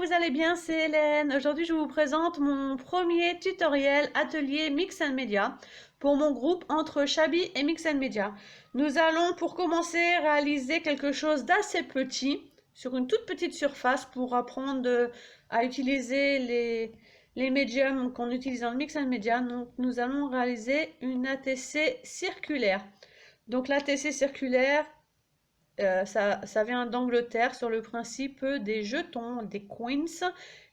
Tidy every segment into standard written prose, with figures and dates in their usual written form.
vous allez bien, c'est Hélène. Aujourd'hui, je vous présente mon premier tutoriel atelier Mix and Media pour mon groupe entre Chabi et Mix and Media. Nous allons pour commencer réaliser quelque chose d'assez petit sur une toute petite surface pour apprendre à utiliser les médiums qu'on utilise dans le Mix and Media. Donc, nous allons réaliser une ATC circulaire. Donc l'ATC circulaire, ça vient d'Angleterre sur le principe des jetons, des coins.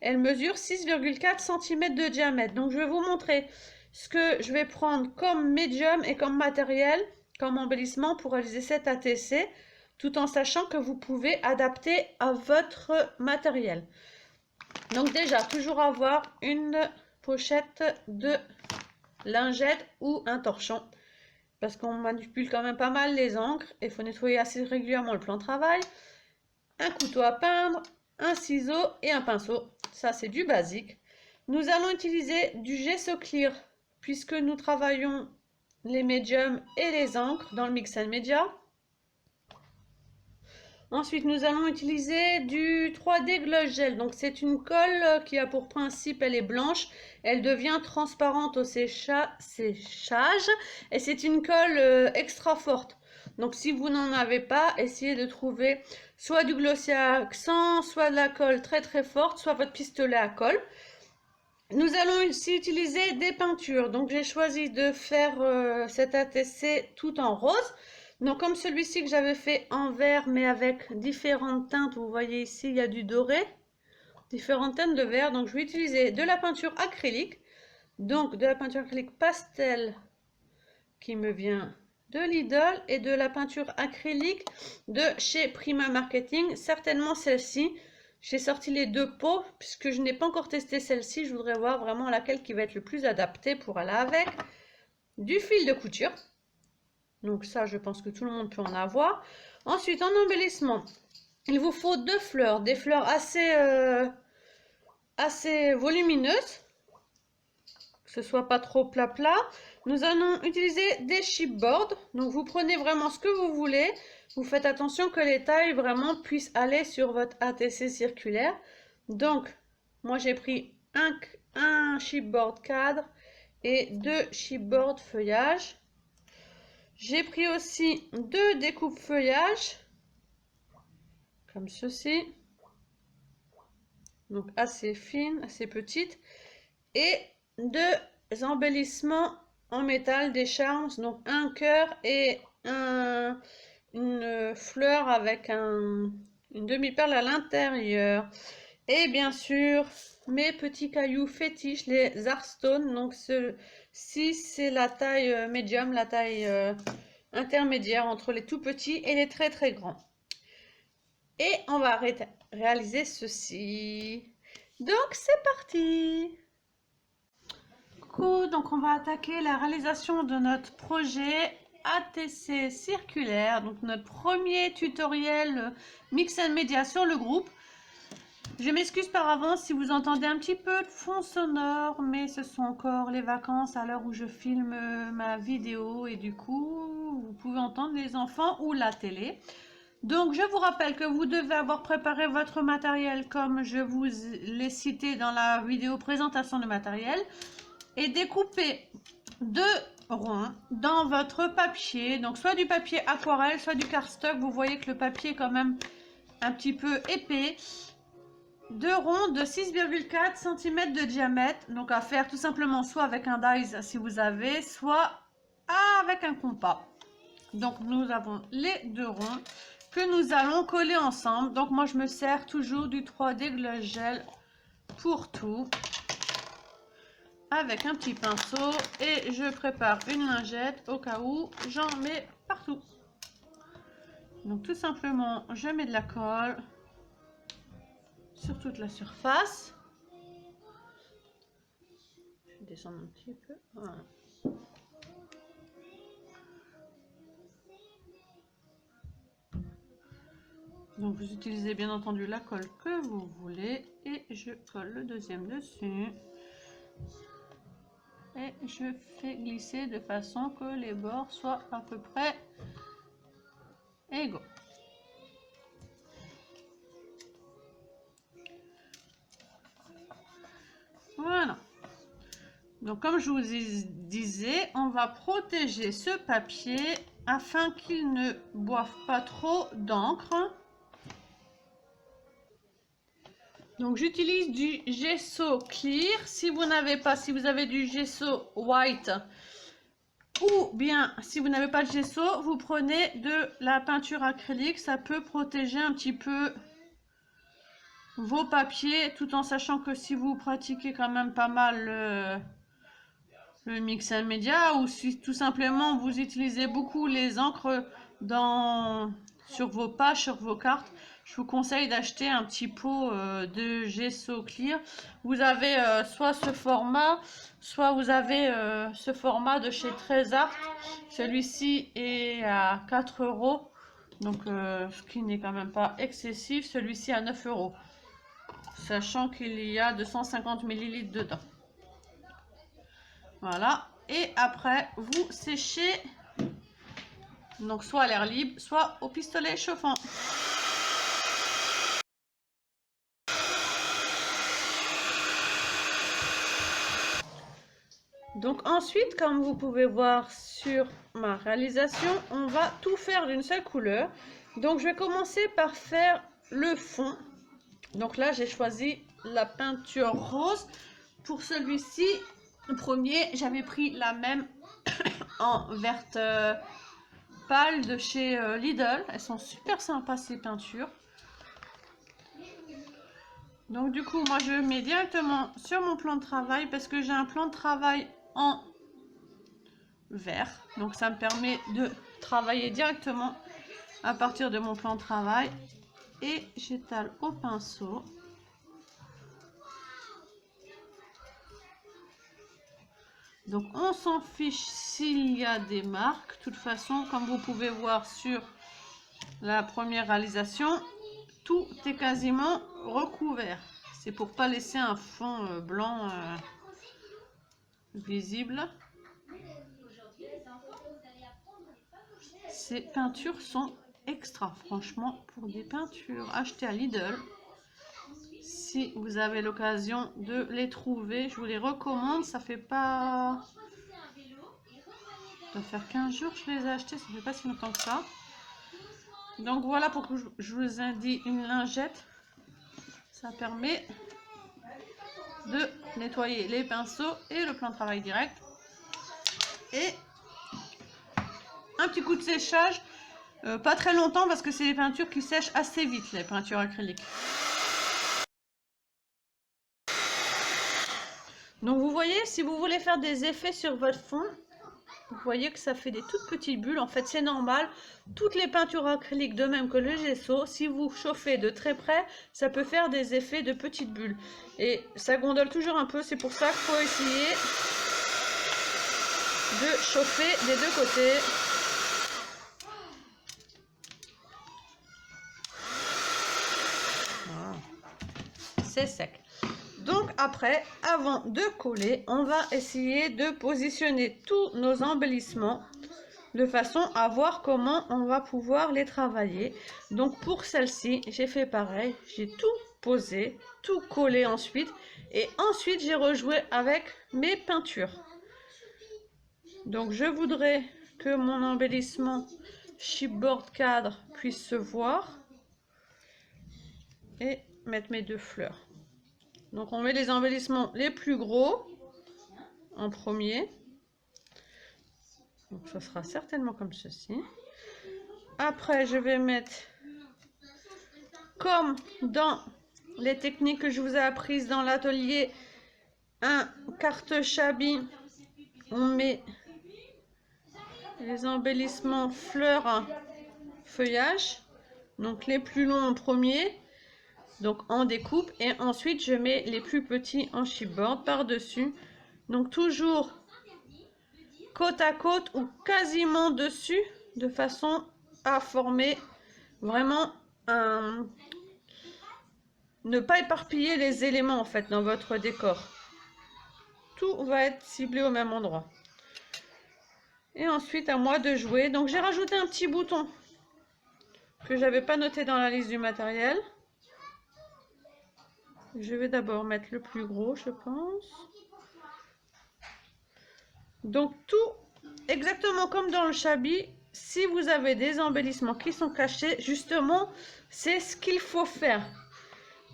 Elle mesure 6,4 cm de diamètre. Donc je vais vous montrer ce que je vais prendre comme médium et comme matériel, comme embellissement pour réaliser cette ATC, tout en sachant que vous pouvez adapter à votre matériel. Donc déjà, toujours avoir une pochette de lingettes ou un torchon, parce qu'on manipule quand même pas mal les encres et il faut nettoyer assez régulièrement le plan de travail. Un couteau à peindre, un ciseau et un pinceau. Ça, c'est du basique. Nous allons utiliser du gesso clear puisque nous travaillons les médiums et les encres dans le Mix and Media. Ensuite, nous allons utiliser du 3D Gloss Gel. Donc, c'est une colle qui a pour principe, elle est blanche. Elle devient transparente au séchage. Et c'est une colle extra forte. Donc, si vous n'en avez pas, essayez de trouver soit du glossier à accent, soit de la colle très très forte, soit votre pistolet à colle. Nous allons aussi utiliser des peintures. Donc, j'ai choisi de faire cet ATC tout en rose. Donc comme celui-ci que j'avais fait en vert mais avec différentes teintes, vous voyez ici il y a du doré, différentes teintes de vert. Donc je vais utiliser de la peinture acrylique, donc de la peinture acrylique pastel qui me vient de Lidl et de la peinture acrylique de chez Prima Marketing, certainement celle-ci. J'ai sorti les deux pots puisque je n'ai pas encore testé celle-ci, je voudrais voir vraiment laquelle qui va être le plus adaptée pour aller avec. Du fil de couture. Donc ça, je pense que tout le monde peut en avoir. Ensuite, en embellissement, il vous faut deux fleurs. Des fleurs assez volumineuses. Que ce soit pas trop plat. Nous allons utiliser des chipboards. Donc vous prenez vraiment ce que vous voulez. Vous faites attention que les tailles vraiment puissent aller sur votre ATC circulaire. Donc, moi j'ai pris un chipboard cadre et deux chipboards feuillage. J'ai pris aussi deux découpes feuillage, comme ceci, donc assez fines, assez petites, et deux embellissements en métal, des charms, donc un cœur et une fleur avec une demi-perle à l'intérieur. Et bien sûr, mes petits cailloux fétiches, les Hearthstone. Donc ceci, c'est la taille médium, la taille intermédiaire entre les tout petits et les très très grands. Et on va réaliser ceci. Donc c'est parti. Coucou, donc on va attaquer la réalisation de notre projet ATC circulaire, donc notre premier tutoriel Mix and Media sur le groupe. Je m'excuse par avance si vous entendez un petit peu de fond sonore, mais ce sont encore les vacances à l'heure où je filme ma vidéo et du coup, vous pouvez entendre les enfants ou la télé. Donc, je vous rappelle que vous devez avoir préparé votre matériel comme je vous l'ai cité dans la vidéo présentation de matériel et découper deux ronds dans votre papier. Donc, soit du papier aquarelle, soit du cardstock. Vous voyez que le papier est quand même un petit peu épais. Deux ronds de 6,4 cm de diamètre, donc à faire tout simplement soit avec un dies si vous avez, soit avec un compas. Donc nous avons les deux ronds que nous allons coller ensemble. Donc moi je me sers toujours du 3D Gloss Gel pour tout, avec un petit pinceau, et je prépare une lingette au cas où j'en mets partout. Donc tout simplement je mets de la colle sur toute la surface. Je vais descendre un petit peu. Voilà. Donc vous utilisez bien entendu la colle que vous voulez et je colle le deuxième dessus. Et je fais glisser de façon que les bords soient à peu près égaux. Donc comme je vous disais, on va protéger ce papier afin qu'il ne boive pas trop d'encre. Donc j'utilise du gesso clear. Si vous n'avez pas, si vous avez du gesso white ou bien si vous n'avez pas de gesso, vous prenez de la peinture acrylique. Ça peut protéger un petit peu vos papiers, tout en sachant que si vous pratiquez quand même pas mal le mix and media, ou si tout simplement vous utilisez beaucoup les encres sur vos pages, sur vos cartes, je vous conseille d'acheter un petit pot de gesso clear. Vous avez soit ce format, soit vous avez ce format de chez Trésart. Celui-ci est à 4 €, donc ce qui n'est quand même pas excessif. Celui-ci à 9 €, sachant qu'il y a 250 ml dedans. Voilà, et après vous séchez, donc soit à l'air libre, soit au pistolet chauffant. Donc ensuite, comme vous pouvez voir sur ma réalisation, on va tout faire d'une seule couleur. Donc je vais commencer par faire le fond. Donc là j'ai choisi la peinture rose. Pour celui-ci, le premier, j'avais pris la même en verte pâle de chez Lidl. Elles sont super sympas ces peintures. Donc du coup, moi je mets directement sur mon plan de travail parce que j'ai un plan de travail en vert. Donc ça me permet de travailler directement à partir de mon plan de travail. Et j'étale au pinceau. Donc on s'en fiche s'il y a des marques. De toute façon, comme vous pouvez voir sur la première réalisation, tout est quasiment recouvert. C'est pour pas laisser un fond blanc visible. Ces peintures sont extra, franchement, pour des peintures achetées à Lidl. Si vous avez l'occasion de les trouver, je vous les recommande. Ça fait pas... Ça doit faire 15 jours que je les ai achetés, ça fait pas si longtemps que ça. Donc voilà, pour que je vous indique une lingette. Ça permet de nettoyer les pinceaux et le plan de travail direct. Et un petit coup de séchage, pas très longtemps parce que c'est des peintures qui sèchent assez vite, les peintures acryliques. Donc vous voyez, si vous voulez faire des effets sur votre fond, vous voyez que ça fait des toutes petites bulles. En fait, c'est normal. Toutes les peintures acryliques, de même que le gesso, si vous chauffez de très près, ça peut faire des effets de petites bulles. Et ça gondole toujours un peu. C'est pour ça qu'il faut essayer de chauffer des deux côtés. Voilà. C'est sec. Donc après, avant de coller, on va essayer de positionner tous nos embellissements de façon à voir comment on va pouvoir les travailler. Donc pour celle-ci, j'ai fait pareil, j'ai tout posé, tout collé ensuite, et ensuite j'ai rejoué avec mes peintures. Donc je voudrais que mon embellissement chipboard cadre puisse se voir et mettre mes deux fleurs. Donc on met les embellissements les plus gros en premier. Donc ça sera certainement comme ceci. Après je vais mettre, comme dans les techniques que je vous ai apprises dans l'atelier, un carte Shabby. On met les embellissements fleurs feuillage. Donc les plus longs en premier. Donc en découpe, et ensuite je mets les plus petits en chipboard par-dessus. Donc toujours côte à côte ou quasiment dessus, de façon à former vraiment un... Ne pas éparpiller les éléments en fait dans votre décor. Tout va être ciblé au même endroit. Et ensuite à moi de jouer. Donc j'ai rajouté un petit bouton que j'avais pas noté dans la liste du matériel. Je vais d'abord mettre le plus gros, je pense. Donc tout exactement comme dans le Chabi, si vous avez des embellissements qui sont cachés, justement, c'est ce qu'il faut faire,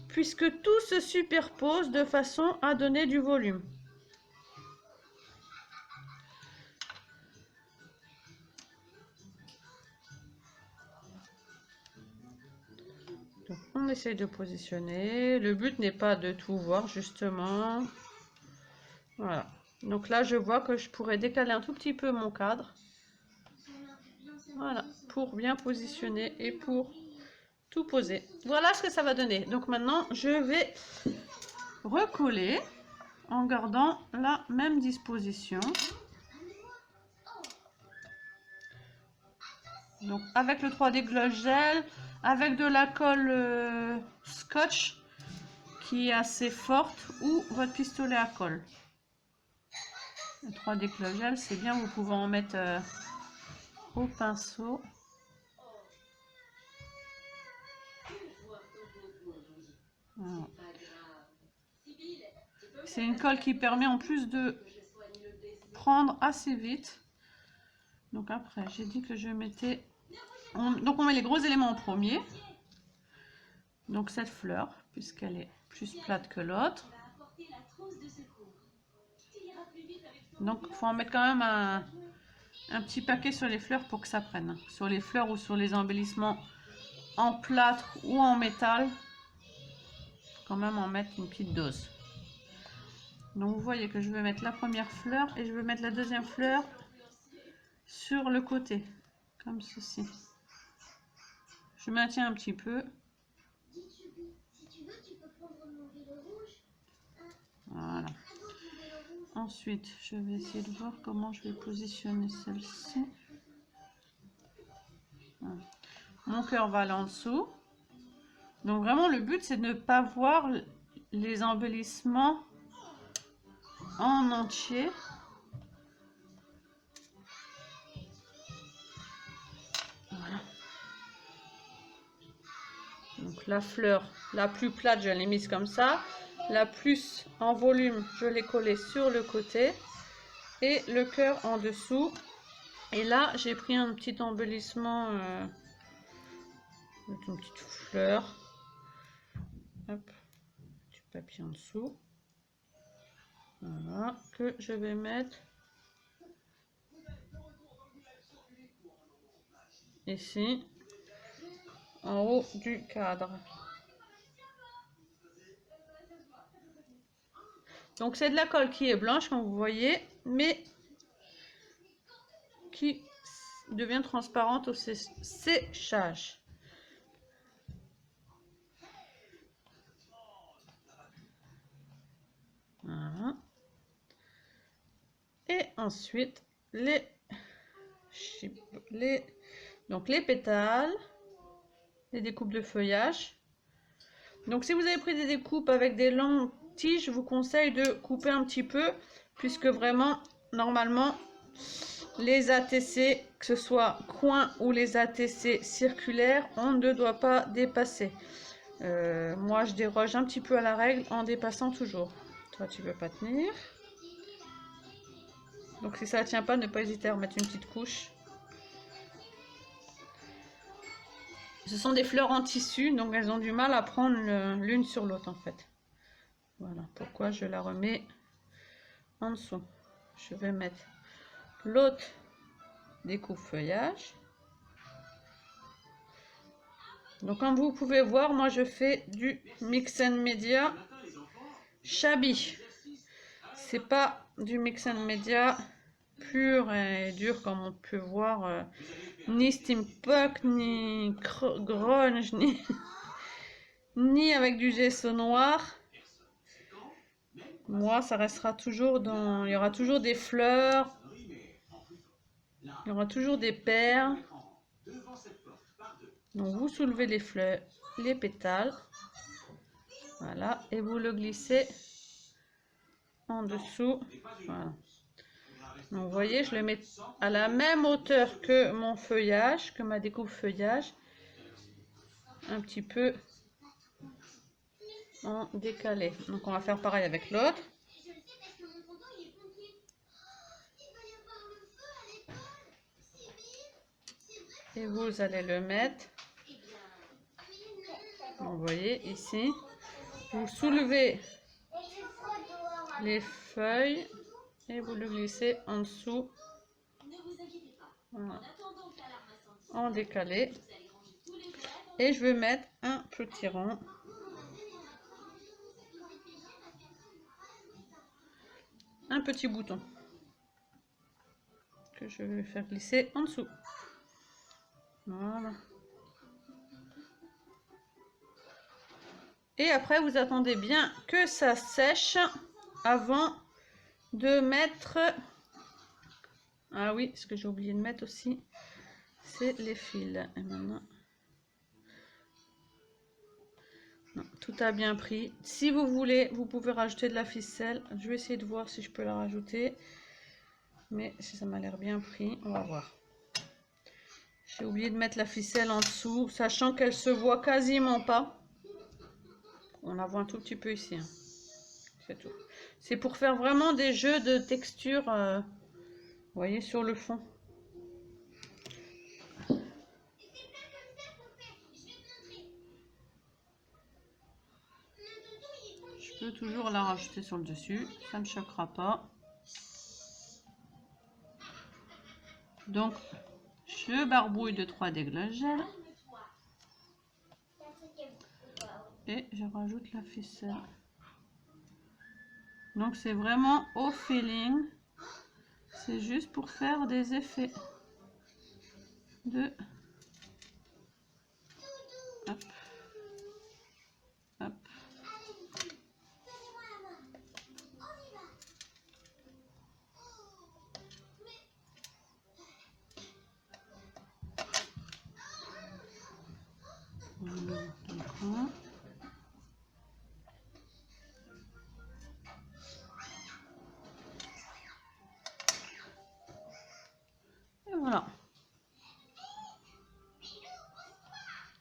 puisque tout se superpose de façon à donner du volume. Donc on essaie de positionner. Le but n'est pas de tout voir, justement. Voilà. Donc là, je vois que je pourrais décaler un tout petit peu mon cadre. Voilà, pour bien positionner et pour tout poser. Voilà ce que ça va donner. Donc maintenant, je vais recoller en gardant la même disposition. Donc avec le 3D Gloss Gel, avec de la colle scotch qui est assez forte ou votre pistolet à colle. Le 3D Gloss Gel, c'est bien, vous pouvez en mettre au pinceau. Voilà. C'est une colle qui permet en plus de prendre assez vite. Donc après, j'ai dit que je mettais... Donc on met les gros éléments en premier. Donc cette fleur, puisqu'elle est plus plate que l'autre. Donc il faut en mettre quand même un petit paquet sur les fleurs pour que ça prenne. Sur les fleurs ou sur les embellissements en plâtre ou en métal, quand même en mettre une petite dose. Donc vous voyez que je vais mettre la première fleur et je vais mettre la deuxième fleur sur le côté, comme ceci. Je maintiens un petit peu. Voilà. Ensuite, je vais essayer de voir comment je vais positionner celle-ci. Voilà. Mon cœur va là en dessous. Donc vraiment, le but, c'est de ne pas voir les embellissements en entier. Voilà. Donc la fleur la plus plate, je l'ai mise comme ça. La plus en volume, je l'ai collée sur le côté. Et le cœur en dessous. Et là, j'ai pris un petit embellissement, une petite fleur. Hop, du papier en dessous. Voilà, que je vais mettre ici, en haut du cadre. Donc c'est de la colle qui est blanche, comme vous voyez, mais qui devient transparente au séchage. Voilà. Et ensuite, les pétales, les découpes de feuillage. Donc si vous avez pris des découpes avec des longues tiges, je vous conseille de couper un petit peu, puisque vraiment, normalement, les ATC, que ce soit coin ou les ATC circulaires, on ne doit pas dépasser. Moi, je déroge un petit peu à la règle en dépassant toujours. Toi, tu veux pas tenir. Donc si ça ne tient pas, ne pas hésiter à remettre une petite couche. Ce sont des fleurs en tissu, donc elles ont du mal à prendre l'une sur l'autre en fait. Voilà pourquoi je la remets en dessous. Je vais mettre l'autre découpe feuillage. Donc comme vous pouvez voir, moi je fais du Mix and Media Chabi. C'est pas du Mix and Media pur et dur comme on peut voir, ni steampunk, ni grunge, ni avec du gesso noir. Moi, ça restera toujours dans... Il y aura toujours des fleurs. Il y aura toujours des perles. Donc, vous soulevez les fleurs, les pétales. Voilà. Et vous le glissez en dessous. Voilà. Donc, vous voyez, je le mets à la même hauteur que mon feuillage, que ma découpe feuillage. Un petit peu en décalé. Donc, on va faire pareil avec l'autre. Et vous allez le mettre. Vous voyez ici. Vous soulevez les feuilles et vous le glissez en dessous. Voilà. En décalé. Et je vais mettre un petit rond. Un petit bouton que je vais faire glisser en dessous. Voilà. Et après, vous attendez bien que ça sèche avant de mettre... Ah oui, ce que j'ai oublié de mettre aussi, c'est les fils. Et maintenant... Non, tout a bien pris. Si vous voulez, vous pouvez rajouter de la ficelle. Je vais essayer de voir si je peux la rajouter. Mais si ça m'a l'air bien pris, on va voir. J'ai oublié de mettre la ficelle en dessous, sachant qu'elle se voit quasiment pas. On la voit un tout petit peu ici. Hein. C'est tout. C'est pour faire vraiment des jeux de texture, vous voyez, sur le fond. Je peux toujours la rajouter sur le dessus, ça ne choquera pas. Donc, je barbouille de 3 déglages gel. Et je rajoute la ficelle. Donc c'est vraiment au feeling. C'est juste pour faire des effets de... Hop. Hop. Et voilà.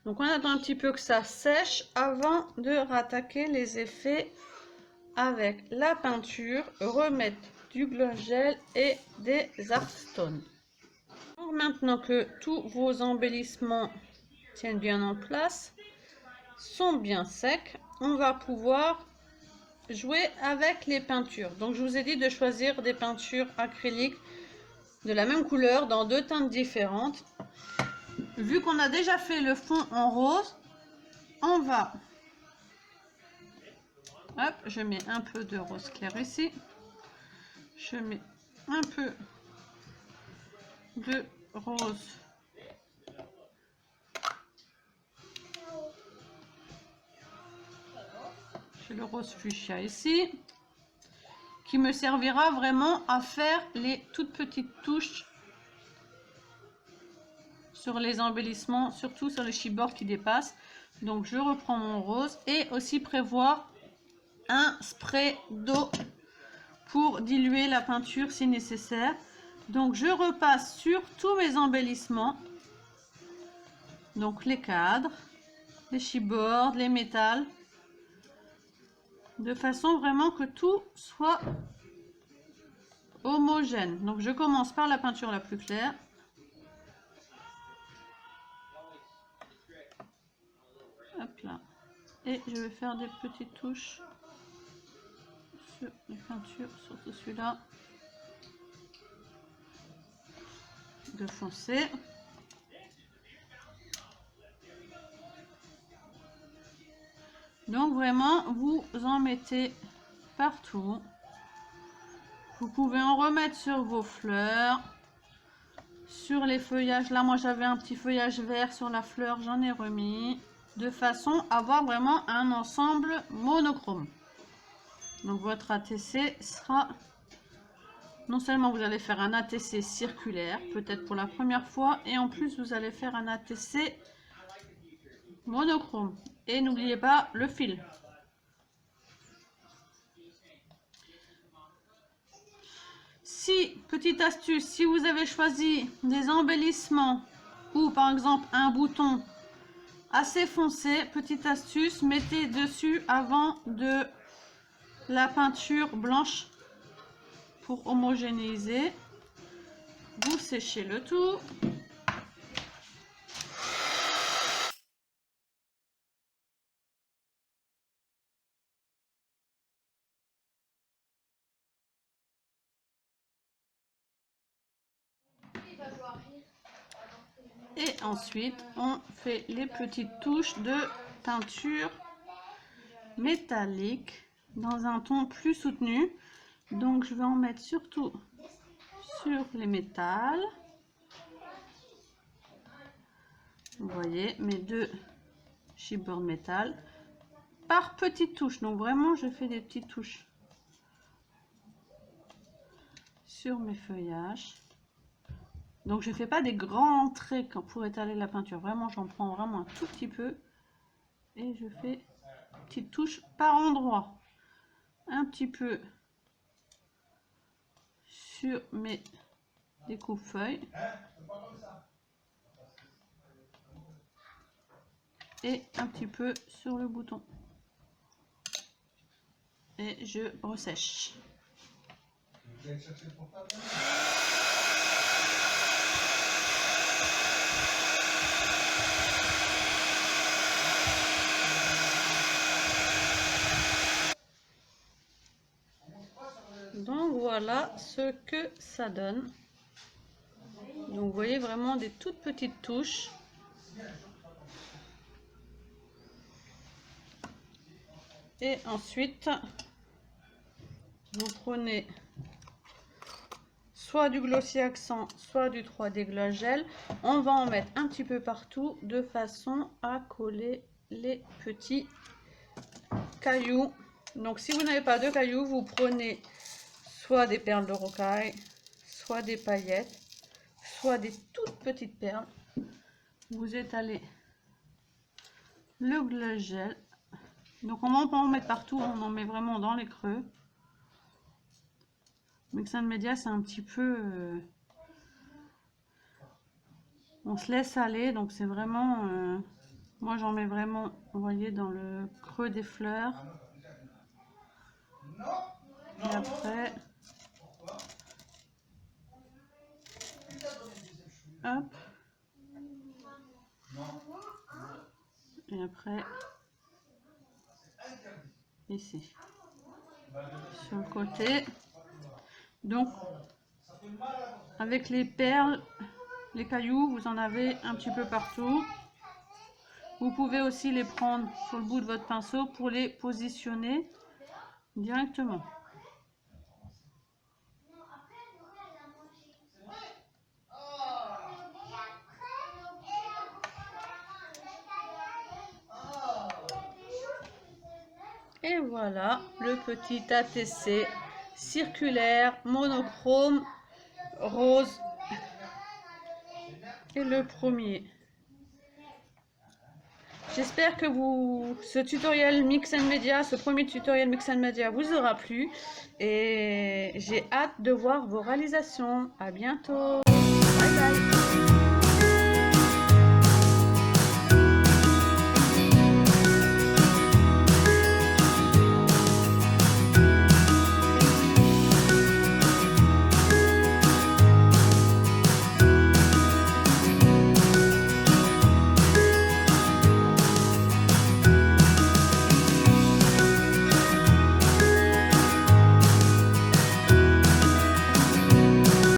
Donc on attend un petit peu que ça sèche avant de rattaquer les effets avec la peinture, remettre du gloss gel et des art stones. Donc maintenant que tous vos embellissements tiennent bien en place, sont bien secs, on va pouvoir jouer avec les peintures. Donc je vous ai dit de choisir des peintures acryliques de la même couleur dans 2 teintes différentes. Vu qu'on a déjà fait le fond en rose, on va... Hop, je mets un peu de rose clair ici. Je mets un peu de rose. J'ai le rose fuchsia ici, qui me servira vraiment à faire les toutes petites touches sur les embellissements, surtout sur les chipboards qui dépassent. Donc je reprends mon rose et aussi prévoir un spray d'eau pour diluer la peinture si nécessaire. Donc je repasse sur tous mes embellissements, donc les cadres, les chipboards, les métals, de façon vraiment que tout soit homogène. Donc je commence par la peinture la plus claire. Hop là. Et je vais faire des petites touches sur les peintures, surtout celui-là, de foncé. Donc vraiment, vous en mettez partout. Vous pouvez en remettre sur vos fleurs, sur les feuillages. Là, moi, j'avais un petit feuillage vert sur la fleur, j'en ai remis, de façon à avoir vraiment un ensemble monochrome. Donc votre ATC sera... Non seulement vous allez faire un ATC circulaire, peut-être pour la première fois, et en plus vous allez faire un ATC monochrome. Et n'oubliez pas le fil. Si, petite astuce, si vous avez choisi des embellissements ou par exemple un bouton assez foncé, petite astuce, mettez dessus avant de la peinture blanche pour homogénéiser. Vous séchez le tout. Et ensuite, on fait les petites touches de peinture métallique dans un ton plus soutenu. Donc, je vais en mettre surtout sur les métals. Vous voyez mes deux chipboard métal par petites touches. Donc, vraiment, je fais des petites touches sur mes feuillages. Donc, je ne fais pas des grands traits pour étaler la peinture. Vraiment, j'en prends vraiment un tout petit peu. Et je fais une petite touche par endroit. Un petit peu sur mes découpe-feuilles. Et un petit peu sur le bouton. Et je ressèche. Donc voilà ce que ça donne. Donc vous voyez vraiment des toutes petites touches. Et ensuite, vous prenez soit du Glossy Accent, soit du 3D Gloss Gel. On va en mettre un petit peu partout de façon à coller les petits cailloux. Donc si vous n'avez pas de cailloux, vous prenez soit des perles de rocaille, soit des paillettes, soit des toutes petites perles. Vous étalez le Gloss Gel. Donc on va pas en mettre partout, on en met vraiment dans les creux. Mix and Media, c'est un petit peu... on se laisse aller, donc c'est vraiment... moi j'en mets vraiment, vous voyez, dans le creux des fleurs. Et après... hop. Et après... ici. Sur le côté. Donc, avec les perles, les cailloux, vous en avez un petit peu partout. Vous pouvez aussi les prendre sur le bout de votre pinceau pour les positionner directement. Et voilà le petit ATC circulaire, monochrome, rose. Et le premier. J'espère que ce tutoriel Mix and Media, ce premier tutoriel Mix and Media vous aura plu. Et j'ai hâte de voir vos réalisations. À bientôt!